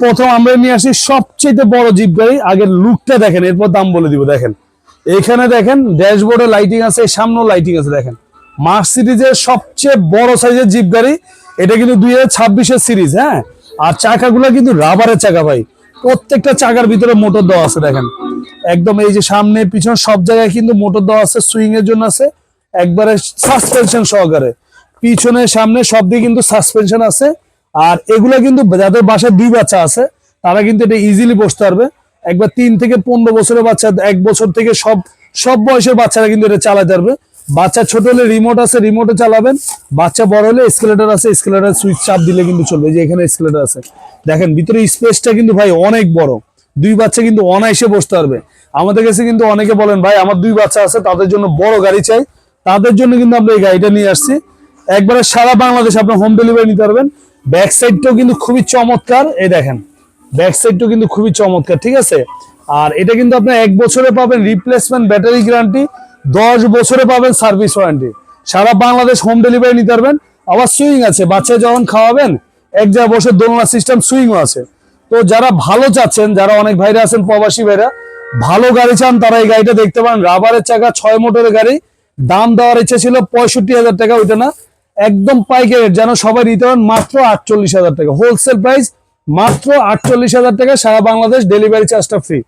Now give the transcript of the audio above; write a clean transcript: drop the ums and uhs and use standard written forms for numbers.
প্রথম আমরা নিয়ে আসি সবচেয়ে বড় জিপ গাড়ি। আগের লুকটা দেখেন, এরপর দাম বলে দিব। দেখেন এখানে দেখেন ড্যাশবোর্ডে লাইটিং আছে, সামনেও লাইটিং আছে। দেখেন মার্সিডিজের সবচেয়ে বড় সাইজের জিপ গাড়ি। এটা কিন্তু 2026-এর সিরিজ। হ্যাঁ, আর চাকাগুলো কিন্তু রাবারের চাকা ভাই। প্রত্যেকটা চাকার ভিতরে মোটর দেওয়া আছে। দেখেন একদম এই যে সামনে পিছনে সব জায়গায় কিন্তু মোটর দেওয়া আছে, সুইং এর জন্য আছে, একবারে সাসপেনশন সহকারে। পিছনে সামনে সব দিকে কিন্তু সাসপেনশন আছে। আর এগুলা কিন্তু যাদের বাসায় 2 বাচ্চা আছে তারা কিন্তু এটা ইজিলি বসতে পারবে। একবার 3 থেকে 15 বছরের বাচ্চা, 1 বছর থেকে সব বয়সের বাচ্চারা কিন্তু এটা চালাতে পারবে। বাচ্চা ছোট হলে রিমোট আছে, রিমোটে চালাবেন। বাচ্চা বড় হলে এসকেলেটর আছে, এসকেলেটর সুইচ চাপ দিলে কিন্তু চলবে। যে এখানে এসকেলেটর আছে, দেখেন ভিতরে স্পেসটা কিন্তু ভাই অনেক বড়। 2 বাচ্চা কিন্তু অনায়াসে বসতে পারবে। আমাদের কাছে কিন্তু অনেকে বলেন ভাই আমার 2 বাচ্চা আছে, তাদের জন্য বড় গাড়ি চাই। তাদের জন্য কিন্তু আমরা এই গাড়িটা নিয়ে আসছি। একবারে সারা বাংলাদেশ আপনি হোম ডেলিভারি নিতে পারবেন। ব্যাক সাইডটাও কিন্তু খুবই চমৎকার। এই দেখেন ব্যাক সাইডটাও কিন্তু খুবই চমৎকার, ঠিক আছে। আর এটা কিন্তু আপনি 1 বছরে পাবেন রিপ্লেসমেন্ট ব্যাটারি গ্যারান্টি, 10 বছরে পাবেন সার্ভিস ওয়ারেন্টি। সারা বাংলাদেশ হোম ডেলিভারি নিতে পারবেন। আবার সুইং আছে, বাচ্চা যখন খাওয়াবেন এক জায়গায় বসে দোলনা সিস্টেম সুইংও আছে। তো যারা ভালো চাচ্ছেন, যারা অনেক ভাইরা আছেন প্রবাসী ভাইরা, ভালো গাড়ি চান, তারা এই গাড়িটা দেখতে পারেন। রাবারের চাকা, 6 মোটরের গাড়ি। দাম দেওয়ার ইচ্ছা ছিল 65,000 টাকা, ওইটা না, একদম পাইকারি যেন সবাই নিতে পারেন মাত্র 48,000 টাকা। হোলসেল প্রাইস মাত্র 48,000 টাকা। সারা বাংলাদেশ ডেলিভারি চার্জটা ফ্রি।